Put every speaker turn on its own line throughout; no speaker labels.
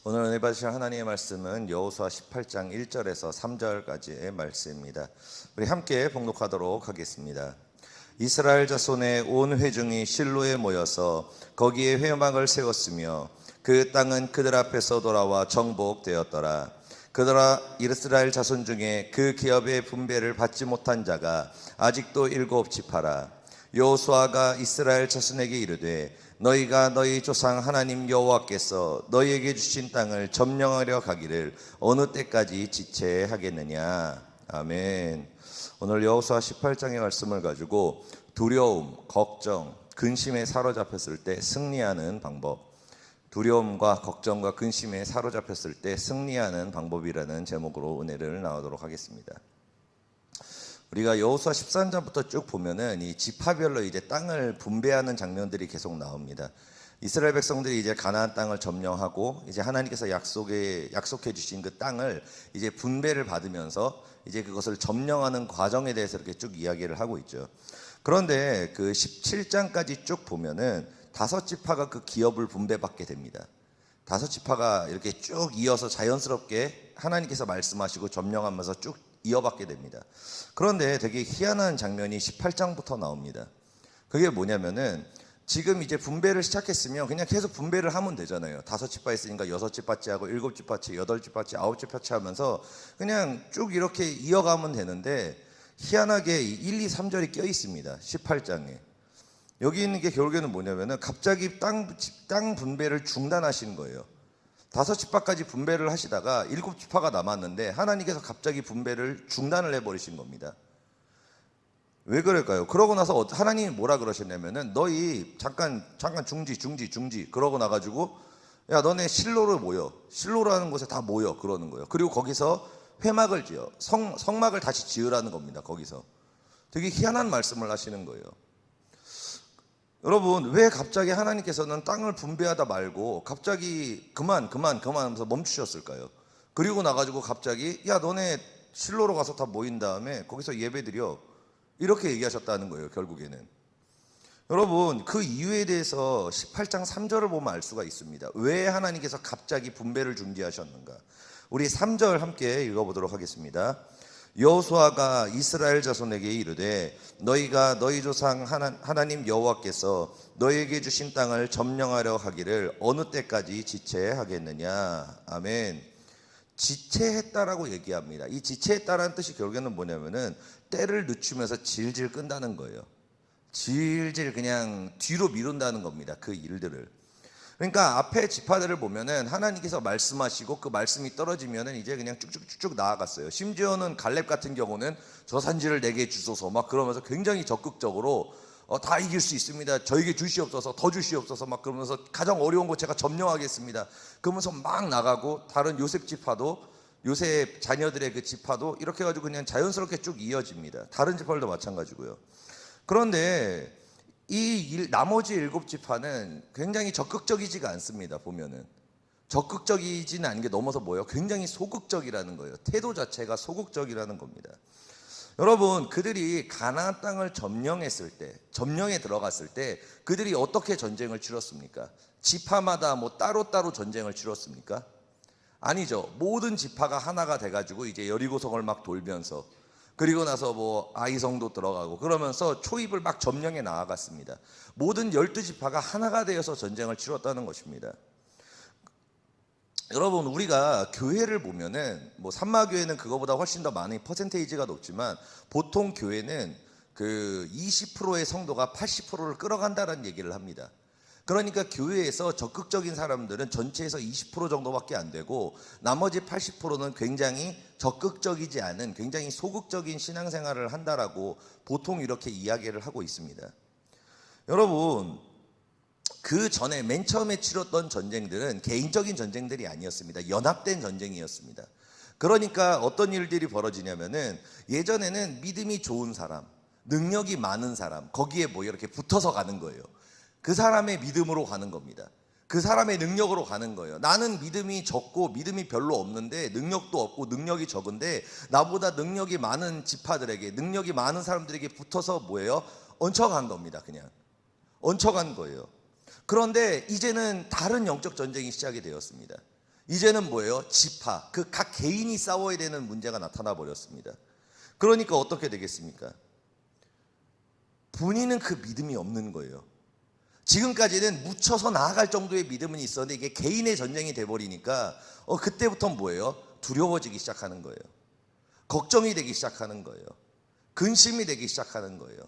오늘 은혜 받으실 하나님의 말씀은 여호수아 18장 1절에서 3절까지의 말씀입니다. 우리 함께 봉독하도록 하겠습니다. 이스라엘 자손의 온 회중이 실로에 모여서 거기에 회막을 세웠으며 그 땅은 그들 앞에서 돌아와 정복되었더라. 그들아 이스라엘 자손 중에 그 기업의 분배를 받지 못한 자가 아직도 7지파라. 여호수아가 이스라엘 자손에게 이르되 너희가 너희 조상 하나님 여호와께서 너희에게 주신 땅을 점령하려 가기를 어느 때까지 지체하겠느냐. 아멘. 오늘 여호수아 18장의 말씀을 가지고 두려움, 걱정, 근심에 사로잡혔을 때 승리하는 방법, 두려움과 걱정과 근심에 사로잡혔을 때 승리하는 방법이라는 제목으로 은혜를 나누도록 하겠습니다. 우리가 여호수아 13장부터 쭉 보면은 이 지파별로 이제 땅을 분배하는 장면들이 계속 나옵니다. 이스라엘 백성들이 이제 가나안 땅을 점령하고 이제 하나님께서 약속해 주신 그 땅을 이제 분배를 받으면서 이제 그것을 점령하는 과정에 대해서 이렇게 쭉 이야기를 하고 있죠. 그런데 그 17장까지 쭉 보면은 5지파가 그 기업을 분배받게 됩니다. 5지파가 이렇게 쭉 이어서 자연스럽게 하나님께서 말씀하시고 점령하면서 쭉 이어받게 됩니다. 그런데 되게 희한한 장면이 18장부터 나옵니다. 그게 뭐냐면은 지금 이제 분배를 시작했으면 그냥 계속 분배를 하면 되잖아요. 5지파 있으니까 6지파치 하고 7지파치, 8지파치, 9지파치 하면서 그냥 쭉 이렇게 이어가면 되는데 희한하게 1, 2, 3절이 껴 있습니다. 18장에. 여기 있는 게 결국에는 뭐냐면은 갑자기 땅 분배를 중단하시는 거예요. 5지파까지 분배를 하시다가 7지파가 남았는데 하나님께서 갑자기 분배를 중단을 해버리신 겁니다. 왜 그럴까요? 그러고 나서 하나님이 뭐라 그러셨냐면은 너희 잠깐 중지 그러고 나가지고 야 너네 실로로 모여, 실로라는 곳에 다 모여 그러는 거예요. 그리고 거기서 회막을 지어 성막을 다시 지으라는 겁니다. 거기서 되게 희한한 말씀을 하시는 거예요. 여러분, 왜 갑자기 하나님께서는 땅을 분배하다 말고 갑자기 그만 하면서 멈추셨을까요? 그리고 나가지고 갑자기 야 너네 실로로 가서 다 모인 다음에 거기서 예배드려 이렇게 얘기하셨다는 거예요. 결국에는 여러분, 그 이유에 대해서 18장 3절을 보면 알 수가 있습니다. 왜 하나님께서 갑자기 분배를 중지하셨는가? 우리 3절 함께 읽어보도록 하겠습니다. 여호수아가 이스라엘 자손에게 이르되 너희가 너희 조상 하나님 여호와께서 너희에게 주신 땅을 점령하려 하기를 어느 때까지 지체하겠느냐. 아멘. 지체했다라고 얘기합니다. 이 지체했다라는 뜻이 결국에는 뭐냐면은 때를 늦추면서 질질 끈다는 거예요. 질질 그냥 뒤로 미룬다는 겁니다. 그 일들을. 그러니까 앞에 지파들을 보면은 하나님께서 말씀하시고 그 말씀이 떨어지면은 이제 그냥 쭉쭉쭉 나아갔어요. 심지어는 갈렙 같은 경우는 저 산지를 내게 주소서 막 그러면서 굉장히 적극적으로 다 이길 수 있습니다. 저에게 주시옵소서, 더 주시옵소서 막 그러면서 가장 어려운 곳 제가 점령하겠습니다. 그러면서 막 나가고 다른 요셉 지파도 요셉 자녀들의 그 지파도 이렇게 해가지고 그냥 자연스럽게 쭉 이어집니다. 다른 지파들도 마찬가지고요. 그런데 나머지 7지파는 굉장히 적극적이지가 않습니다. 보면은 적극적이지는 않은 게 넘어서 뭐예요? 굉장히 소극적이라는 거예요. 태도 자체가 소극적이라는 겁니다. 여러분, 그들이 가나안 땅을 점령에 들어갔을 때 그들이 어떻게 전쟁을 치렀습니까? 지파마다 뭐 따로따로 전쟁을 치렀습니까? 아니죠. 모든 지파가 하나가 돼가지고 이제 여리고성을 막 돌면서 그리고 나서 뭐 아이성도 들어가고 그러면서 초입을 막 점령해 나아갔습니다. 모든 12지파가 하나가 되어서 전쟁을 치렀다는 것입니다. 여러분, 우리가 교회를 보면은 뭐 산마교회는 그거보다 훨씬 더 많은 퍼센테이지가 높지만 보통 교회는 그 20%의 성도가 80%를 끌어간다는 얘기를 합니다. 그러니까 교회에서 적극적인 사람들은 전체에서 20% 정도밖에 안 되고 나머지 80%는 굉장히 적극적이지 않은 굉장히 소극적인 신앙생활을 한다라고 보통 이렇게 이야기를 하고 있습니다. 여러분, 그 전에 맨 처음에 치렀던 전쟁들은 개인적인 전쟁들이 아니었습니다. 연합된 전쟁이었습니다. 그러니까 어떤 일들이 벌어지냐면은 예전에는 믿음이 좋은 사람, 능력이 많은 사람 거기에 뭐 이렇게 붙어서 가는 거예요. 그 사람의 믿음으로 가는 겁니다. 그 사람의 능력으로 가는 거예요. 나는 믿음이 적고 믿음이 별로 없는데 능력도 없고 능력이 적은데 나보다 능력이 많은 지파들에게 능력이 많은 사람들에게 붙어서 뭐예요? 얹혀간 겁니다. 그냥 얹혀간 거예요. 그런데 이제는 다른 영적 전쟁이 시작이 되었습니다. 이제는 뭐예요? 지파, 그 각 개인이 싸워야 되는 문제가 나타나 버렸습니다. 그러니까 어떻게 되겠습니까? 본인은 그 믿음이 없는 거예요. 지금까지는 묻혀서 나아갈 정도의 믿음은 있었는데 이게 개인의 전쟁이 돼버리니까 그때부터 뭐예요? 두려워지기 시작하는 거예요. 걱정이 되기 시작하는 거예요. 근심이 되기 시작하는 거예요.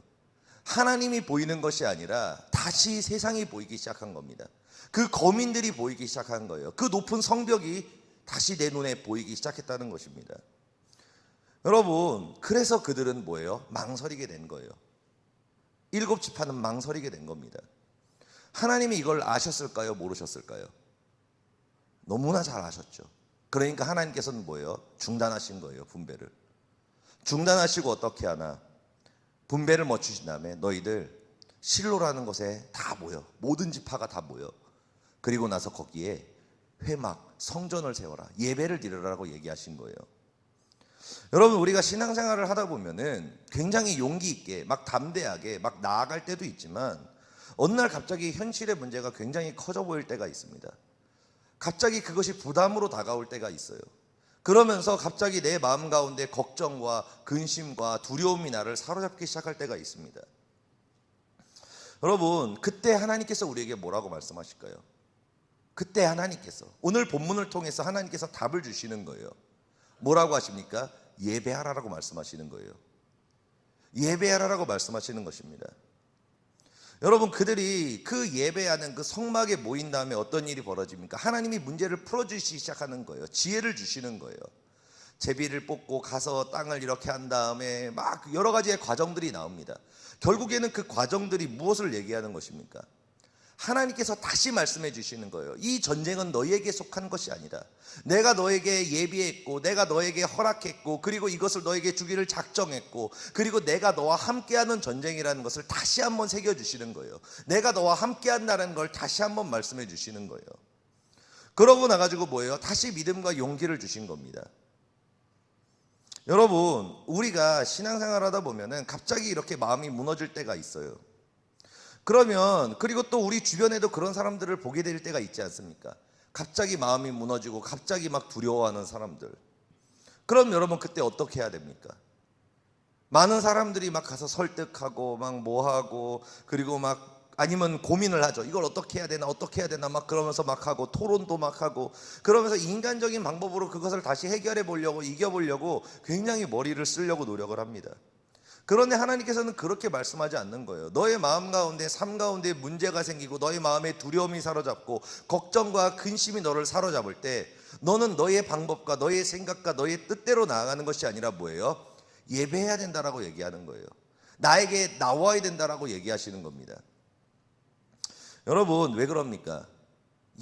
하나님이 보이는 것이 아니라 다시 세상이 보이기 시작한 겁니다. 그 거민들이 보이기 시작한 거예요. 그 높은 성벽이 다시 내 눈에 보이기 시작했다는 것입니다. 여러분, 그래서 그들은 뭐예요? 망설이게 된 거예요. 7지파는 망설이게 된 겁니다. 하나님이 이걸 아셨을까요? 모르셨을까요? 너무나 잘 아셨죠. 그러니까 하나님께서는 뭐예요? 중단하신 거예요. 분배를. 중단하시고 어떻게 하나? 분배를 멈추신 다음에 너희들 실로라는 곳에 다 모여. 모든 지파가 다 모여. 그리고 나서 거기에 회막, 성전을 세워라. 예배를 드리라고 얘기하신 거예요. 여러분, 우리가 신앙생활을 하다 보면은 굉장히 용기 있게 막 담대하게 막 나아갈 때도 있지만 어느 날 갑자기 현실의 문제가 굉장히 커져 보일 때가 있습니다. 갑자기 그것이 부담으로 다가올 때가 있어요. 그러면서 갑자기 내 마음 가운데 걱정과 근심과 두려움이 나를 사로잡기 시작할 때가 있습니다. 여러분, 그때 하나님께서 우리에게 뭐라고 말씀하실까요? 그때 하나님께서 오늘 본문을 통해서 하나님께서 답을 주시는 거예요. 뭐라고 하십니까? 예배하라라고 말씀하시는 거예요. 예배하라라고 말씀하시는 것입니다. 여러분, 그들이 그 예배하는 그 성막에 모인 다음에 어떤 일이 벌어집니까? 하나님이 문제를 풀어주시기 시작하는 거예요. 지혜를 주시는 거예요. 제비를 뽑고 가서 땅을 이렇게 한 다음에 막 여러 가지의 과정들이 나옵니다. 결국에는 그 과정들이 무엇을 얘기하는 것입니까? 하나님께서 다시 말씀해 주시는 거예요. 이 전쟁은 너희에게 속한 것이 아니다. 내가 너에게 예비했고 내가 너에게 허락했고 그리고 이것을 너에게 주기를 작정했고 그리고 내가 너와 함께하는 전쟁이라는 것을 다시 한번 새겨주시는 거예요. 내가 너와 함께한다는 걸 다시 한번 말씀해 주시는 거예요. 그러고 나가지고 뭐예요? 다시 믿음과 용기를 주신 겁니다. 여러분, 우리가 신앙생활 하다 보면은 갑자기 이렇게 마음이 무너질 때가 있어요. 그러면 그리고 또 우리 주변에도 그런 사람들을 보게 될 때가 있지 않습니까? 갑자기 마음이 무너지고 갑자기 막 두려워하는 사람들. 그럼 여러분 그때 어떻게 해야 됩니까? 많은 사람들이 막 가서 설득하고 막 뭐하고 그리고 막 아니면 고민을 하죠. 이걸 어떻게 해야 되나 어떻게 해야 되나 막 그러면서 막 하고 토론도 막 하고 그러면서 인간적인 방법으로 그것을 다시 해결해 보려고 이겨보려고 굉장히 머리를 쓰려고 노력을 합니다. 그런데 하나님께서는 그렇게 말씀하지 않는 거예요. 너의 마음 가운데 삶 가운데 문제가 생기고 너의 마음에 두려움이 사로잡고 걱정과 근심이 너를 사로잡을 때 너는 너의 방법과 너의 생각과 너의 뜻대로 나아가는 것이 아니라 뭐예요? 예배해야 된다라고 얘기하는 거예요. 나에게 나와야 된다라고 얘기하시는 겁니다. 여러분, 왜 그럽니까?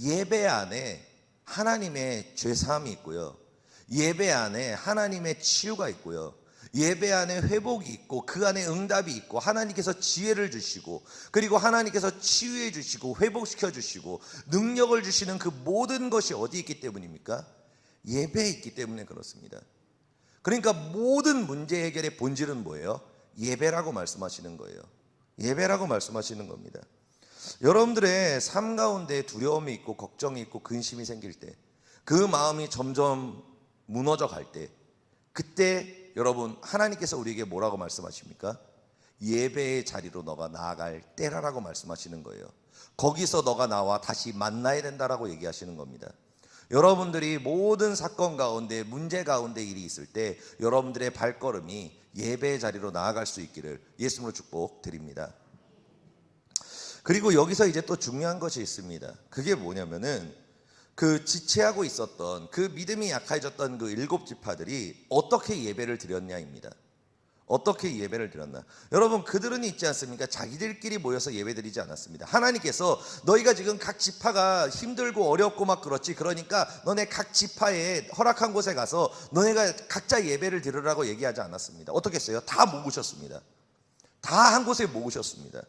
예배 안에 하나님의 죄사함이 있고요. 예배 안에 하나님의 치유가 있고요. 예배 안에 회복이 있고 그 안에 응답이 있고 하나님께서 지혜를 주시고 그리고 하나님께서 치유해 주시고 회복시켜 주시고 능력을 주시는 그 모든 것이 어디 있기 때문입니까? 예배에 있기 때문에 그렇습니다. 그러니까 모든 문제 해결의 본질은 뭐예요? 예배라고 말씀하시는 거예요. 예배라고 말씀하시는 겁니다. 여러분들의 삶 가운데 두려움이 있고 걱정이 있고 근심이 생길 때 그 마음이 점점 무너져 갈 때 그때 여러분 하나님께서 우리에게 뭐라고 말씀하십니까? 예배의 자리로 너가 나아갈 때라라고 말씀하시는 거예요. 거기서 너가 나와 다시 만나야 된다라고 얘기하시는 겁니다. 여러분들이 모든 사건 가운데 문제 가운데 일이 있을 때 여러분들의 발걸음이 예배의 자리로 나아갈 수 있기를 예수님으로 축복드립니다. 그리고 여기서 이제 또 중요한 것이 있습니다. 그게 뭐냐면은 그 지체하고 있었던 그 믿음이 약해졌던 그 7지파들이 어떻게 예배를 드렸냐입니다. 어떻게 예배를 드렸나? 여러분, 그들은 있지 않습니까? 자기들끼리 모여서 예배드리지 않았습니다. 하나님께서 너희가 지금 각 지파가 힘들고 어렵고 막 그렇지, 그러니까 너네 각 지파에 허락한 곳에 가서 너네가 각자 예배를 드리라고 얘기하지 않았습니다. 어떻게 했어요? 다 모으셨습니다. 다 한 곳에 모으셨습니다.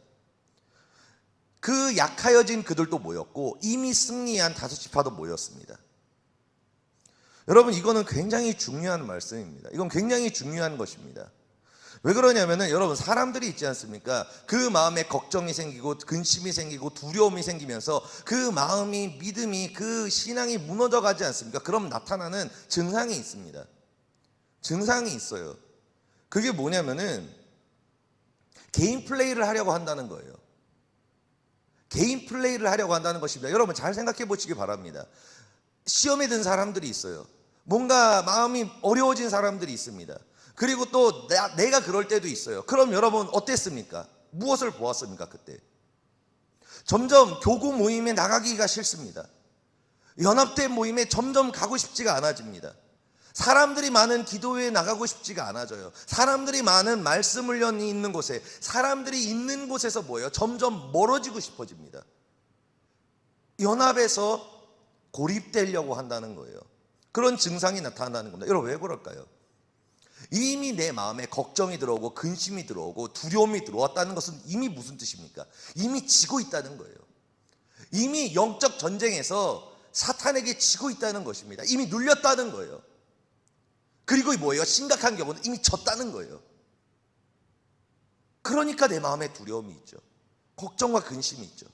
그 약하여진 그들도 모였고 이미 승리한 5지파도 모였습니다. 여러분, 이거는 굉장히 중요한 말씀입니다. 이건 굉장히 중요한 것입니다. 왜 그러냐면은 여러분, 사람들이 있지 않습니까? 그 마음에 걱정이 생기고 근심이 생기고 두려움이 생기면서 그 마음이, 믿음이, 그 신앙이 무너져 가지 않습니까? 그럼 나타나는 증상이 있습니다. 증상이 있어요. 그게 뭐냐면은 개인 플레이를 하려고 한다는 거예요. 개인 플레이를 하려고 한다는 것입니다. 여러분, 잘 생각해 보시기 바랍니다. 시험에 든 사람들이 있어요. 뭔가 마음이 어려워진 사람들이 있습니다. 그리고 또 내가 그럴 때도 있어요. 그럼 여러분 어땠습니까? 무엇을 보았습니까? 그때 점점 교구 모임에 나가기가 싫습니다. 연합대 모임에 점점 가고 싶지가 않아집니다. 사람들이 많은 기도회에 나가고 싶지가 않아져요. 사람들이 많은 말씀 훈련이 있는 곳에, 사람들이 있는 곳에서 뭐예요? 점점 멀어지고 싶어집니다. 연합에서 고립되려고 한다는 거예요. 그런 증상이 나타난다는 겁니다. 여러분, 왜 그럴까요? 이미 내 마음에 걱정이 들어오고 근심이 들어오고 두려움이 들어왔다는 것은 이미 무슨 뜻입니까? 이미 지고 있다는 거예요. 이미 영적 전쟁에서 사탄에게 지고 있다는 것입니다. 이미 눌렸다는 거예요. 그리고 뭐예요? 심각한 경우는 이미 졌다는 거예요. 그러니까 내 마음에 두려움이 있죠. 걱정과 근심이 있죠.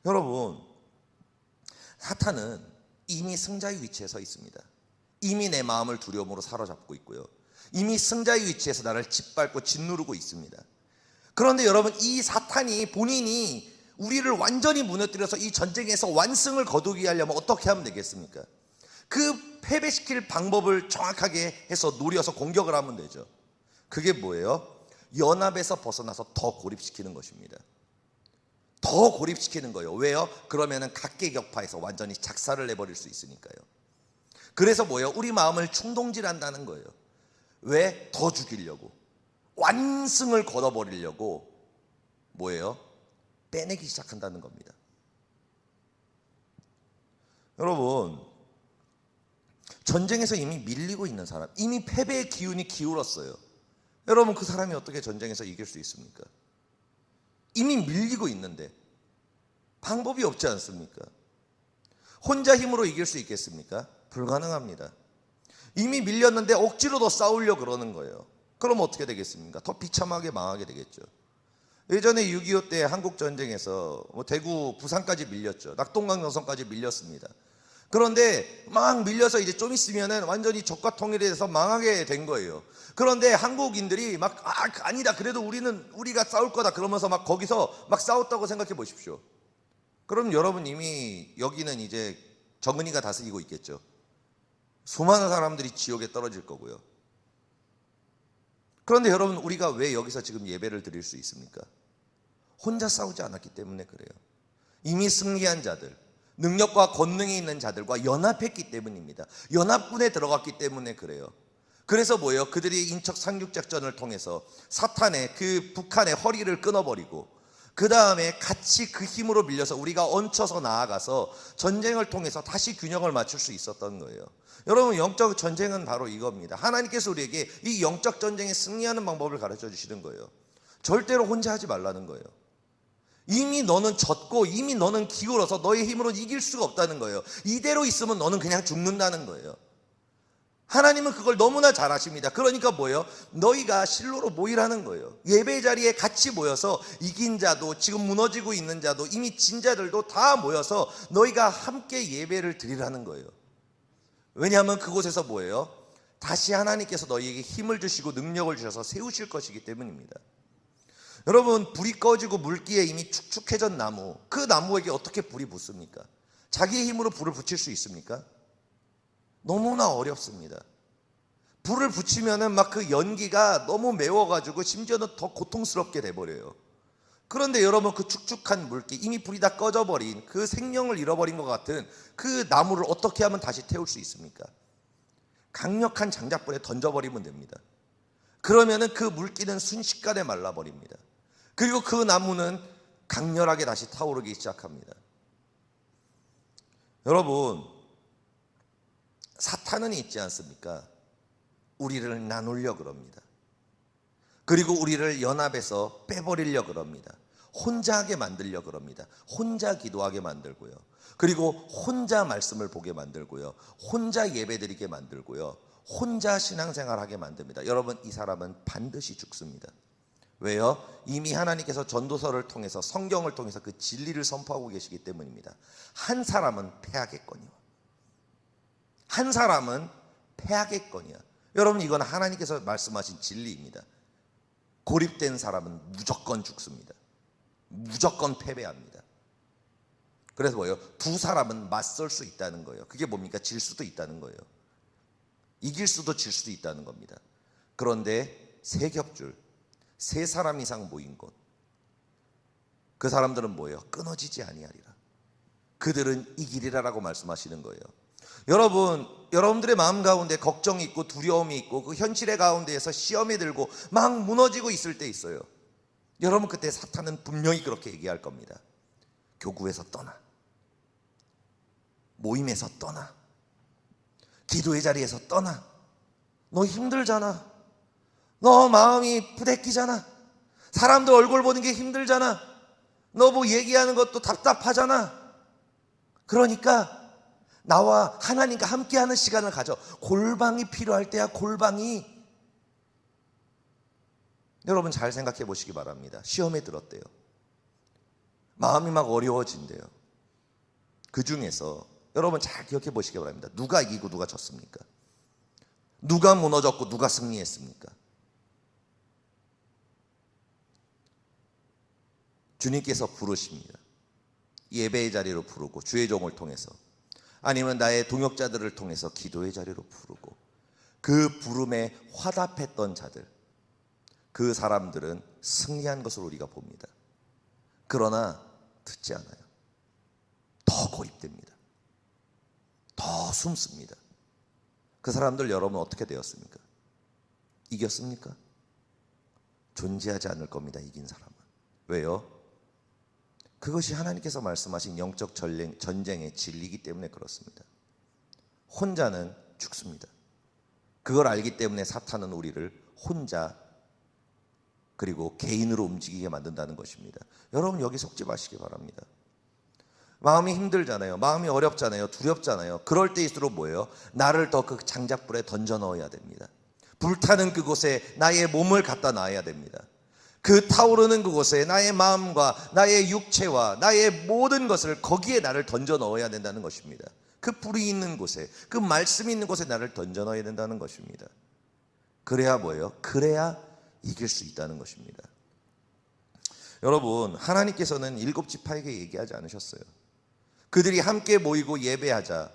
여러분, 사탄은 이미 승자의 위치에 서 있습니다. 이미 내 마음을 두려움으로 사로잡고 있고요. 이미 승자의 위치에서 나를 짓밟고 짓누르고 있습니다. 그런데 여러분, 이 사탄이 본인이 우리를 완전히 무너뜨려서 이 전쟁에서 완승을 거두기 하려면 어떻게 하면 되겠습니까? 그 패배시킬 방법을 정확하게 해서 노려서 공격을 하면 되죠. 그게 뭐예요? 연합에서 벗어나서 더 고립시키는 것입니다. 더 고립시키는 거예요. 왜요? 그러면은 각계격파에서 완전히 작사를 내버릴 수 있으니까요. 그래서 뭐예요? 우리 마음을 충동질한다는 거예요. 왜? 더 죽이려고, 완승을 거둬버리려고 뭐예요? 빼내기 시작한다는 겁니다. 여러분, 전쟁에서 이미 밀리고 있는 사람, 이미 패배의 기운이 기울었어요. 여러분, 그 사람이 어떻게 전쟁에서 이길 수 있습니까? 이미 밀리고 있는데 방법이 없지 않습니까? 혼자 힘으로 이길 수 있겠습니까? 불가능합니다. 이미 밀렸는데 억지로 더 싸우려고 그러는 거예요. 그럼 어떻게 되겠습니까? 더 비참하게 망하게 되겠죠. 예전에 6.25 때 한국전쟁에서 대구, 부산까지 밀렸죠. 낙동강 영성까지 밀렸습니다. 그런데 막 밀려서 이제 좀 있으면은 완전히 적과 통일이 돼서 망하게 된 거예요. 그런데 한국인들이 막 아니다, 그래도 우리가 싸울 거다 그러면서 막 거기서 막 싸웠다고 생각해 보십시오. 그럼 여러분, 이미 여기는 이제 정은이가 다스리고 있겠죠. 수많은 사람들이 지옥에 떨어질 거고요. 그런데 여러분, 우리가 왜 여기서 지금 예배를 드릴 수 있습니까? 혼자 싸우지 않았기 때문에 그래요. 이미 승리한 자들, 능력과 권능이 있는 자들과 연합했기 때문입니다. 연합군에 들어갔기 때문에 그래요. 그래서 뭐예요? 그들이 인척 상륙작전을 통해서 사탄의, 그 북한의 허리를 끊어버리고, 그 다음에 같이 그 힘으로 밀려서 우리가 얹혀서 나아가서 전쟁을 통해서 다시 균형을 맞출 수 있었던 거예요. 여러분, 영적 전쟁은 바로 이겁니다. 하나님께서 우리에게 이 영적 전쟁에 승리하는 방법을 가르쳐 주시는 거예요. 절대로 혼자 하지 말라는 거예요. 이미 너는 졌고 이미 너는 기울어서 너의 힘으로 이길 수가 없다는 거예요. 이대로 있으면 너는 그냥 죽는다는 거예요. 하나님은 그걸 너무나 잘 아십니다. 그러니까 뭐예요? 너희가 실로로 모이라는 거예요. 예배 자리에 같이 모여서 이긴 자도, 지금 무너지고 있는 자도, 이미 진 자들도 다 모여서 너희가 함께 예배를 드리라는 거예요. 왜냐하면 그곳에서 뭐예요? 다시 하나님께서 너희에게 힘을 주시고 능력을 주셔서 세우실 것이기 때문입니다. 여러분, 불이 꺼지고 물기에 이미 축축해진 나무, 그 나무에게 어떻게 불이 붙습니까? 자기의 힘으로 불을 붙일 수 있습니까? 너무나 어렵습니다. 불을 붙이면은 막 그 연기가 너무 매워가지고 심지어는 더 고통스럽게 돼버려요. 그런데 여러분, 그 축축한 물기, 이미 불이 다 꺼져버린, 그 생명을 잃어버린 것 같은 그 나무를 어떻게 하면 다시 태울 수 있습니까? 강력한 장작불에 던져버리면 됩니다. 그러면은 그 물기는 순식간에 말라버립니다. 그리고 그 나무는 강렬하게 다시 타오르기 시작합니다. 여러분, 사탄은 있지 않습니까? 우리를 나누려고 그럽니다. 그리고 우리를 연합해서 빼버리려고 그럽니다. 혼자 하게 만들려고 그럽니다. 혼자 기도하게 만들고요. 그리고 혼자 말씀을 보게 만들고요. 혼자 예배드리게 만들고요. 혼자 신앙생활하게 만듭니다. 여러분, 이 사람은 반드시 죽습니다. 왜요? 이미 하나님께서 전도서를 통해서, 성경을 통해서 그 진리를 선포하고 계시기 때문입니다. 한 사람은 패하겠거니와, 한 사람은 패하겠거니와. 여러분, 이건 하나님께서 말씀하신 진리입니다. 고립된 사람은 무조건 죽습니다. 무조건 패배합니다. 그래서 뭐예요? 두 사람은 맞설 수 있다는 거예요. 그게 뭡니까? 질 수도 있다는 거예요. 이길 수도 질 수도 있다는 겁니다. 그런데 세 겹줄, 세 사람 이상 모인 곳, 그 사람들은 뭐예요? 끊어지지 아니하리라. 그들은 이기리라라고 말씀하시는 거예요. 여러분, 여러분들의 마음 가운데 걱정이 있고 두려움이 있고 그 현실의 가운데에서 시험이 들고 막 무너지고 있을 때 있어요. 여러분, 그때 사탄은 분명히 그렇게 얘기할 겁니다. 교구에서 떠나, 모임에서 떠나, 기도의 자리에서 떠나. 너 힘들잖아. 너 마음이 부대끼잖아. 사람들 얼굴 보는 게 힘들잖아. 너 뭐 얘기하는 것도 답답하잖아. 그러니까 나와 하나님과 함께하는 시간을 가져. 골방이 필요할 때야, 골방이. 여러분, 잘 생각해 보시기 바랍니다. 시험에 들었대요. 마음이 막 어려워진대요. 그 중에서 여러분 잘 기억해 보시기 바랍니다. 누가 이기고 누가 졌습니까? 누가 무너졌고 누가 승리했습니까? 주님께서 부르십니다. 예배의 자리로 부르고, 주의 종을 통해서, 아니면 나의 동역자들을 통해서 기도의 자리로 부르고, 그 부름에 화답했던 자들, 그 사람들은 승리한 것을 우리가 봅니다. 그러나 듣지 않아요. 더 고립됩니다. 더 숨습니다. 그 사람들 여러분 어떻게 되었습니까? 이겼습니까? 존재하지 않을 겁니다. 이긴 사람은. 왜요? 그것이 하나님께서 말씀하신 영적 전쟁의 진리이기 때문에 그렇습니다. 혼자는 죽습니다. 그걸 알기 때문에 사탄은 우리를 혼자, 그리고 개인으로 움직이게 만든다는 것입니다. 여러분, 여기 속지 마시기 바랍니다. 마음이 힘들잖아요. 마음이 어렵잖아요. 두렵잖아요. 그럴 때일수록 뭐예요? 나를 더 그 장작불에 던져 넣어야 됩니다. 불타는 그곳에 나의 몸을 갖다 놔야 됩니다. 그 타오르는 그곳에 나의 마음과 나의 육체와 나의 모든 것을, 거기에 나를 던져 넣어야 된다는 것입니다. 그 불이 있는 곳에, 그 말씀이 있는 곳에 나를 던져 넣어야 된다는 것입니다. 그래야 뭐예요? 그래야 이길 수 있다는 것입니다. 여러분, 하나님께서는 7지파에게 얘기하지 않으셨어요. 그들이 함께 모이고 예배하자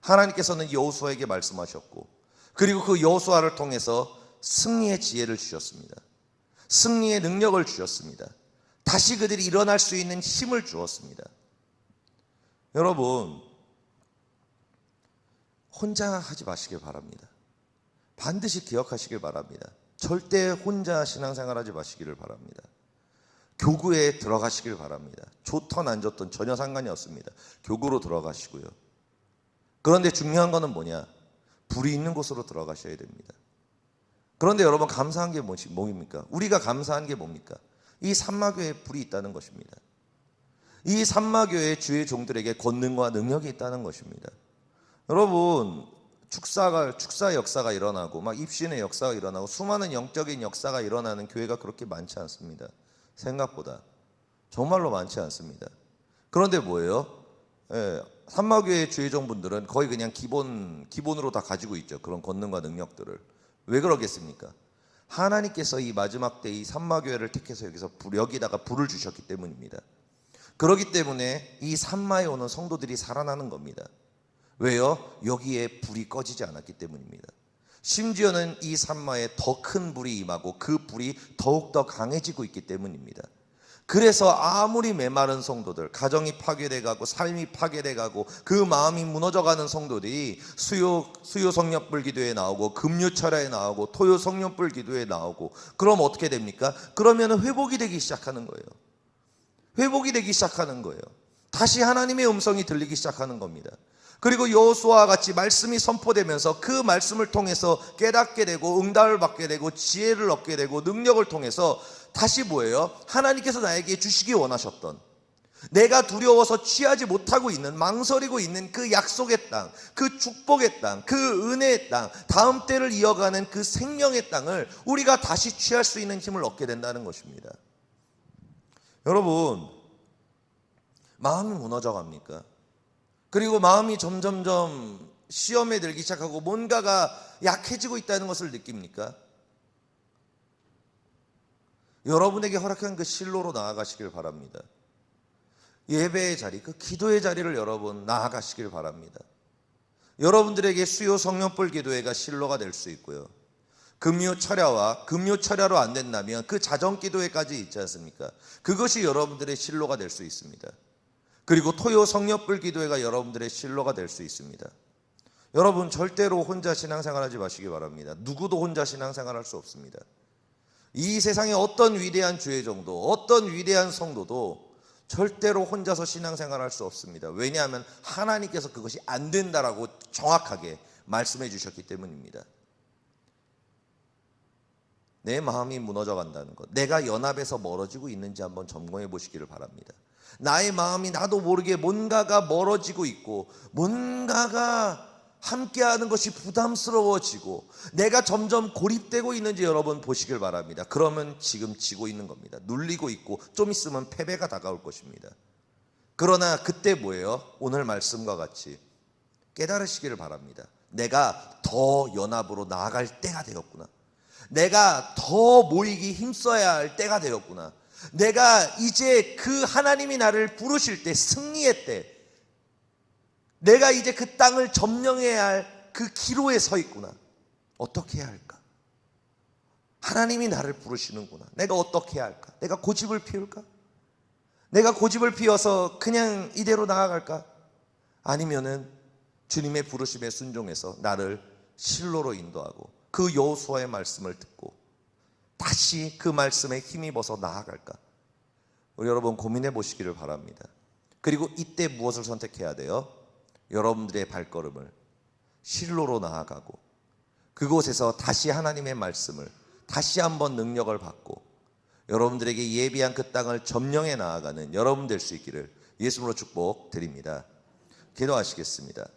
하나님께서는 여호수아에게 말씀하셨고, 그리고 그 여호수아를 통해서 승리의 지혜를 주셨습니다. 승리의 능력을 주셨습니다. 다시 그들이 일어날 수 있는 힘을 주었습니다. 여러분, 혼자 하지 마시길 바랍니다. 반드시 기억하시길 바랍니다. 절대 혼자 신앙생활하지 마시기를 바랍니다. 교구에 들어가시길 바랍니다. 좋던 안 좋던 전혀 상관이 없습니다. 교구로 들어가시고요. 그런데 중요한 거는 뭐냐? 불이 있는 곳으로 들어가셔야 됩니다. 그런데 여러분, 감사한 게 뭐입니까? 우리가 감사한 게 뭡니까? 이 산마교에 불이 있다는 것입니다. 이 산마교회 주의 종들에게 권능과 능력이 있다는 것입니다. 여러분, 축사 역사가 일어나고 막 입신의 역사가 일어나고 수많은 영적인 역사가 일어나는 교회가 그렇게 많지 않습니다. 생각보다 정말로 많지 않습니다. 그런데 뭐예요? 산마교회 주의종분들은 거의 그냥 기본으로 다 가지고 있죠. 그런 권능과 능력들을. 왜 그러겠습니까? 하나님께서 이 마지막 때 이 산마교회를 택해서 여기다가 불을 주셨기 때문입니다. 그렇기 때문에 이 산마에 오는 성도들이 살아나는 겁니다. 왜요? 여기에 불이 꺼지지 않았기 때문입니다. 심지어는 이 산마에 더 큰 불이 임하고 그 불이 더욱더 강해지고 있기 때문입니다. 그래서 아무리 메마른 성도들, 가정이 파괴돼가고 삶이 파괴돼가고 그 마음이 무너져가는 성도들이 수요 성령불 기도에 나오고 금요 철야에 나오고 토요 성령불 기도에 나오고, 그럼 어떻게 됩니까? 그러면 회복이 되기 시작하는 거예요. 회복이 되기 시작하는 거예요. 다시 하나님의 음성이 들리기 시작하는 겁니다. 그리고 여호수아와 같이 말씀이 선포되면서 그 말씀을 통해서 깨닫게 되고 응답을 받게 되고 지혜를 얻게 되고 능력을 통해서 다시 뭐예요? 하나님께서 나에게 주시기 원하셨던, 내가 두려워서 취하지 못하고 있는, 망설이고 있는 그 약속의 땅, 그 축복의 땅, 그 은혜의 땅, 다음 때를 이어가는 그 생명의 땅을 우리가 다시 취할 수 있는 힘을 얻게 된다는 것입니다. 여러분, 마음이 무너져 갑니까? 그리고 마음이 점점점 시험에 들기 시작하고 뭔가가 약해지고 있다는 것을 느낍니까? 여러분에게 허락한 그 실로로 나아가시길 바랍니다. 예배의 자리, 그 기도의 자리를 여러분 나아가시길 바랍니다. 여러분들에게 수요 성령불 기도회가 실로가 될 수 있고요. 금요 철야와 금요 철야로 안 된다면 그 자정 기도회까지 있지 않습니까? 그것이 여러분들의 실로가 될 수 있습니다. 그리고 토요 성령불 기도회가 여러분들의 실로가 될 수 있습니다. 여러분, 절대로 혼자 신앙생활하지 마시기 바랍니다. 누구도 혼자 신앙생활할 수 없습니다. 이 세상에 어떤 위대한 주의종도, 어떤 위대한 성도도 절대로 혼자서 신앙생활할 수 없습니다. 왜냐하면 하나님께서 그것이 안 된다라고 정확하게 말씀해 주셨기 때문입니다. 내 마음이 무너져 간다는 것, 내가 연합에서 멀어지고 있는지 한번 점검해 보시기를 바랍니다. 나의 마음이 나도 모르게 뭔가가 멀어지고 있고 뭔가가 함께하는 것이 부담스러워지고 내가 점점 고립되고 있는지 여러분 보시길 바랍니다. 그러면 지금 지고 있는 겁니다. 눌리고 있고 좀 있으면 패배가 다가올 것입니다. 그러나 그때 뭐예요? 오늘 말씀과 같이 깨달으시기를 바랍니다. 내가 더 연합으로 나아갈 때가 되었구나. 내가 더 모이기 힘써야 할 때가 되었구나. 내가 이제 그 하나님이 나를 부르실 때, 승리의 때, 내가 이제 그 땅을 점령해야 할 그 기로에 서 있구나. 어떻게 해야 할까? 하나님이 나를 부르시는구나. 내가 어떻게 해야 할까? 내가 고집을 피울까? 내가 고집을 피워서 그냥 이대로 나아갈까? 아니면은 주님의 부르심에 순종해서 나를 실로로 인도하고 그 여호수아의 말씀을 듣고 다시 그 말씀에 힘입어서 나아갈까? 우리 여러분 고민해 보시기를 바랍니다. 그리고 이때 무엇을 선택해야 돼요? 여러분들의 발걸음을 실로로 나아가고 그곳에서 다시 하나님의 말씀을 다시 한번 능력을 받고 여러분들에게 예비한 그 땅을 점령해 나아가는 여러분 될 수 있기를 예수님으로 축복드립니다. 기도하시겠습니다.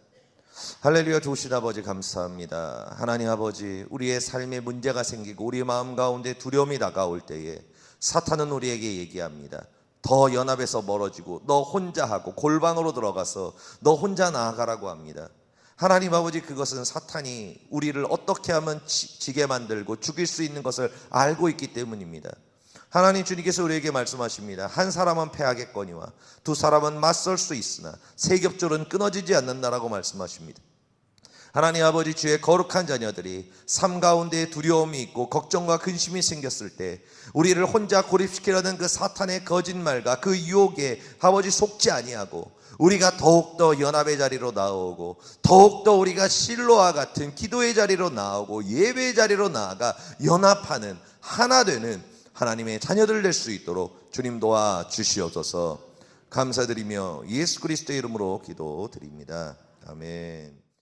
할렐루야. 좋으신 아버지 감사합니다. 하나님 아버지, 우리의 삶에 문제가 생기고 우리의 마음 가운데 두려움이 다가올 때에 사탄은 우리에게 얘기합니다. 더 연합에서 멀어지고 너 혼자 하고 골방으로 들어가서 너 혼자 나아가라고 합니다. 하나님 아버지, 그것은 사탄이 우리를 어떻게 하면 지게 만들고 죽일 수 있는 것을 알고 있기 때문입니다. 하나님, 주님께서 우리에게 말씀하십니다. 한 사람은 패하겠거니와 두 사람은 맞설 수 있으나 세 겹줄은 끊어지지 않는다라고 말씀하십니다. 하나님 아버지, 주의 거룩한 자녀들이 삶 가운데 두려움이 있고 걱정과 근심이 생겼을 때 우리를 혼자 고립시키려는 그 사탄의 거짓말과 그 유혹에 아버지 속지 아니하고 우리가 더욱더 연합의 자리로 나오고 더욱더 우리가 실로와 같은 기도의 자리로 나오고 예배의 자리로 나아가 연합하는 하나 되는 하나님의 자녀들 될 수 있도록 주님 도와 주시옵소서. 감사드리며 예수 그리스도의 이름으로 기도드립니다. 아멘.